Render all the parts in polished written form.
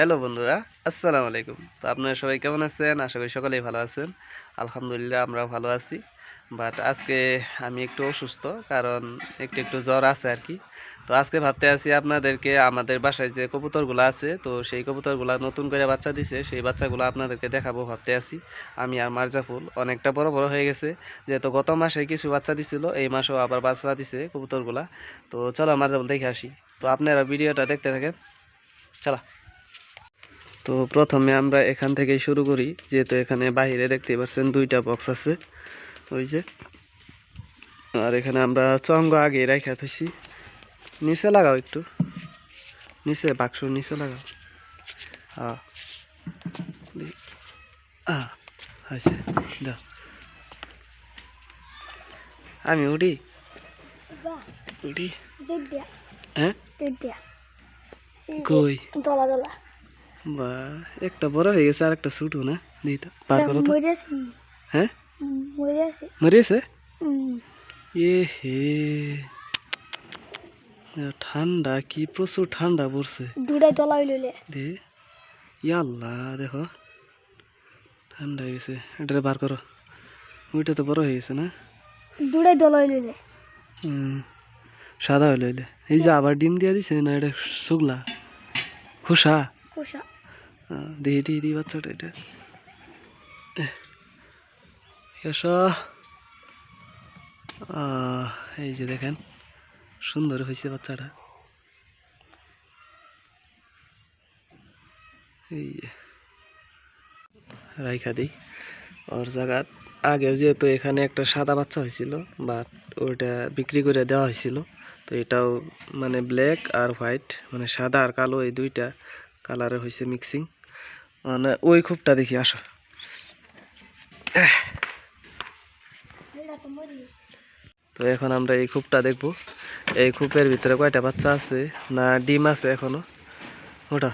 Hello বন্ধুরা, আসসালামু আলাইকুম। তো আপনারা সবাই কেমন আছেন? আশা করি সকলেই ভালো আছেন। আলহামদুলিল্লাহ আমরাও ভালো আছি। বাট আজকে আমি একটু অসুস্থ, কারণ একটু জ্বর আছে আর কি। তো আজকে ভাবতে আছি আপনাদেরকে আমাদের বাসায় যে কবুতরগুলো আছে, তো সেই কবুতরগুলো নতুন করে বাচ্চা দিছে, সেই বাচ্চাগুলো আপনাদেরকে দেখাবো ভাবতে আছি। আমি আর মার্জাফুল অনেকটা বড় বড় হয়ে গেছে, যেহেতু গত মাসে কিছু বাচ্চা দিছিল, এই মাসেও আবার বাচ্চা দিছে কবুতরগুলা। তো চলো মার্জাফুল দেখে আসি। তো আপনারা ভিডিওটা দেখতে থাকেন, চলো। তো প্রথমে আমরা এখান থেকেই শুরু করি, যেহেতু এখানে বাইরে দেখতে পাচ্ছেন দুইটা বক্স আছে, ওই যে। আর এখানে আমরা চঙ্গ আগে রাখা থুছি। নিচে লাগাও, একটু নিচে, বাক্স নিচে লাগাও। হ্যাঁ, হয়েছে, দাও। আমি উঠি উঠি। হ্যাঁ, কই বা একটা বড় হয়ে গেছে, আর একটা ছোটো না, দিই পার করো তো। হ্যাঁ, মরিয়েছে। এ হে, ঠান্ডা কি প্রচুর ঠান্ডা পড়ছে। দে ইয়াল্লা, দেখো ঠান্ডা হয়ে গেছে। এটা বার করো, ওইটা তো বড় হয়ে গেছে না। সাদা হইলে হইলে এই যে আবার ডিম দিয়া দিছে না, এটা শুকলা খুশা। দিয়ে দিয়ে দিই বাচ্চাটা, এটা এই যে দেখেন সুন্দর হয়েছে বাচ্চাটা। এই রাইখা দিই ওর জায়গা। আগেও যেহেতু এখানে একটা সাদা বাচ্চা হয়েছিল, বাট ওইটা বিক্রি করে দেওয়া হয়েছিল। তো এটাও মানে ব্ল্যাক আর হোয়াইট, মানে সাদা আর কালো, এই দুইটা কালারে হয়েছে মিক্সিং। মানে ওই খুবটা দেখি, আসো। তো এখন আমরা এই খুবটা দেখবো। এই খুপের ভিতরে কয়টা বাচ্চা আছে, না ডিম আছে এখনো। ওটা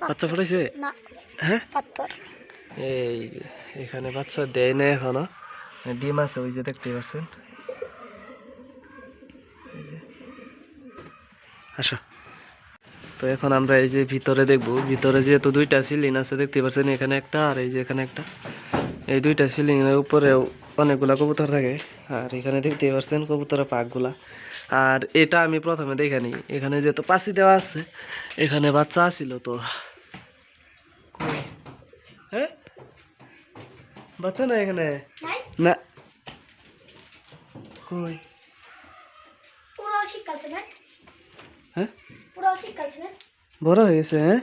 বাচ্চা ফুটাইছে। হ্যাঁ, এই যে এখানে বাচ্চা দেয় না এখনো, ডিম আছে, ওই যে দেখতে পাচ্ছেন। আসো। তো এখন আমরা এই যে ভিতরে দেখবো। ভিতরে যেহেতু দুইটা সিলিং আছে দেখতে পাচ্ছেন, এখানে একটা আর এই যে এখানে একটা। এই দুইটা সিলিং এর উপরে অনেকগুলা কবুতর থাকে। আর এখানে দেখতে পাচ্ছেন কবুতরের পাকগুলা। আর এটা আমি প্রথমে দেখানি, এখানে যেহেতু পাশি দেওয়া আছে, এখানে বাচ্চা আসছিল। তো হ্যাঁ, বাচ্চা না এখানে না, কই হ্যাঁ, বড় হয়ে গেছে। হ্যাঁ,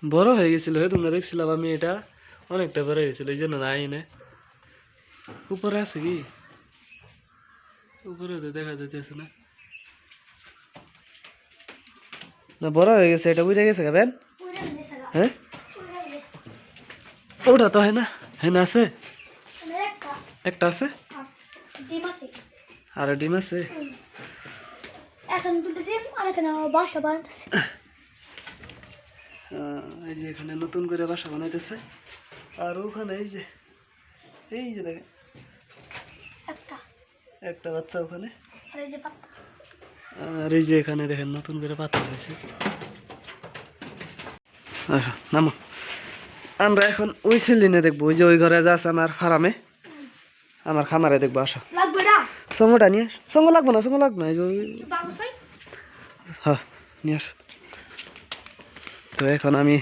বড় হয়ে গেছিল। তোমরা দেখছিলাম আমি, এটা অনেকটা বড় হয়ে গেছিল, এই জন্য নাই না। উপরে আছে কি, উপরে তো দেখা যাচ্ছে না। না, বড় হয়ে গেছে, এটা বুঝে গেছে গাবেন। হ্যাঁ, ওটা তো হয় না, হ্যাঁ না, আছে একটা আছে, আর ডিম আছে। এই যে এখানে নতুন করে বাসা বানাইতেছে। আর ওখানে এই যে দেখেন একটা বাচ্চা ওখানে। আর এই যে এখানে দেখেন নতুন করে পাতা হয়েছে। আচ্ছা, নামো। আমরা এখন ওই সিলিনে দেখবো, ওই যে ওই ঘরে যা আছে আমার ফার্মে, আমার খামারে দেখবো। আসো, সঙ্গটা নিয়ে সঙ্গ লাগবো না, সঙ্গ লাগবো না, এই যে হ্যাঁ নিয়ে আস। তো এখন আমি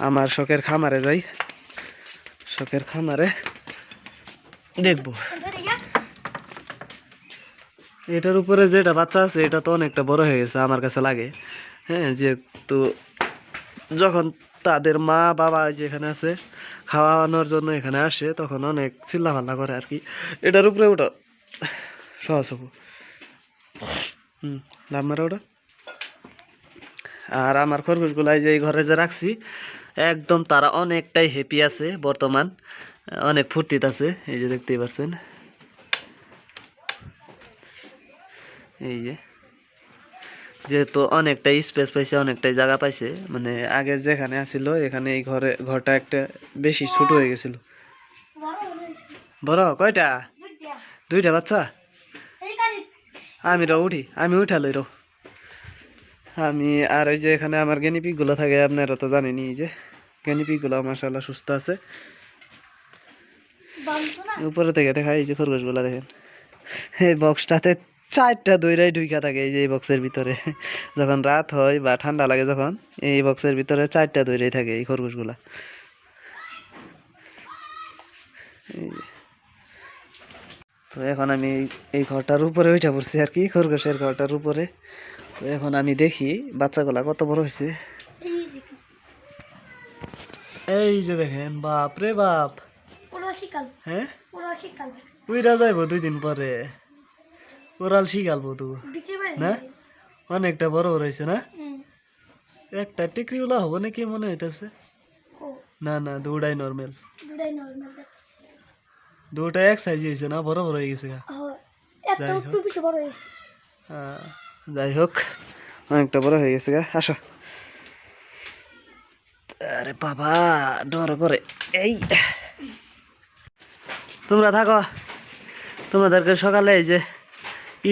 আমার শখের খামারে যাই, শখের খামারে দেখবো। এটার উপরে যেটা বাচ্চা আছে, এটা তো অনেকটা বড় হয়ে গেছে আমার কাছে লাগে। হ্যাঁ, যেহেতু যখন তাদের মা বাবা যেখানে আছে খাওয়ানোর জন্য এখানে আসে, তখন অনেক চিল্লাপাল্লা করে আর কি। এটার উপরে ওটা সহজ হবো। লাভ মারা ওটা। আর আমার খরগোশগুলাই যে এই ঘরে যে রাখছি, একদম তারা অনেকটাই হ্যাপি আছে বর্তমান, অনেক ফুর্তিত আছে। এই যে দেখতেই পাচ্ছেন, এই যে যেহেতু অনেকটাই স্পেস পাইছে, অনেকটাই জায়গা পাইছে। মানে আগে যেখানে আসছিল, এখানে এই ঘরটা একটা বেশি ছোট হয়ে গেছিল। বড় কয়টা? দুইটা বাচ্চা। আমি উঠি, আমি উঠালই আমি। আর ওই যে এখানে আমার গেনিপিকগুলো থাকে, আপনারা তো জানেনই, এই যে গেনিপিকগুলো মাশাআল্লাহ সুস্থ আছে। উপরে থেকে দেখা এই যে খরগোশগুলো দেখেন, এই বক্সটাতে 4টা দইরাই ঢুইকা থাকে এই যে এই বক্সের ভিতরে। যখন রাত হয় বা ঠান্ডা লাগে যখন, এই বক্সের ভিতরে 4টা দইরাই থাকে এই খরগোশগুলা। তো এখন আমি এই ঘরটার উপরে উঠে পড়ছি আর কি, খরগোশের ঘরটার উপরে। তো এখন আমি দেখি বাচ্চাগুলা কত বড় হয়েছে। এই যে দেখেন, বাপ রে বাপ। হ্যাঁ, উইরা যাইব 2 দিন পরে, ওরাল শিখালবো তো না, অনেকটা বড় বড় হয়েছে না। একটা টিকরিওলা হবো নাকি মনে হইতেছে। না না, দুটাই নর্মাল, দুটা এক সাইজ হয়েছে না, বড় বড় হয়ে গেছে। যাই হোক, অনেকটা বড় হয়ে গেছে গা। আসো। আরে বাবা, ডর করে। এই তোমরা থাকো, তোমাদেরকে সকালে এই যে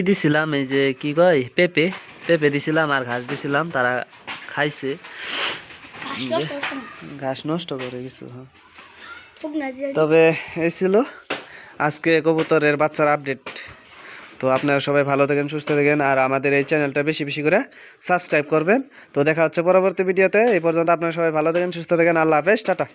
দিছিলাম, এই যে কি কয় পেঁপে, পেঁপে দিছিলাম আর ঘাস দিছিলাম, তারা খাইছে। ঘাস নষ্ট করে কিছু। হ্যাঁ, তবে এই ছিল আজকে কবুতরের বাচ্চার আপডেট। তো আপনারা সবাই ভালো থাকেন, সুস্থ থাকেন, আর আমাদের এই চ্যানেলটা বেশি বেশি করে সাবস্ক্রাইব করবেন। তো দেখা হচ্ছে পরবর্তী ভিডিওতে। এই পর্যন্ত আপনারা সবাই ভালো থাকেন, সুস্থ থাকেন। আল্লাহ হাফেজ, টাটা।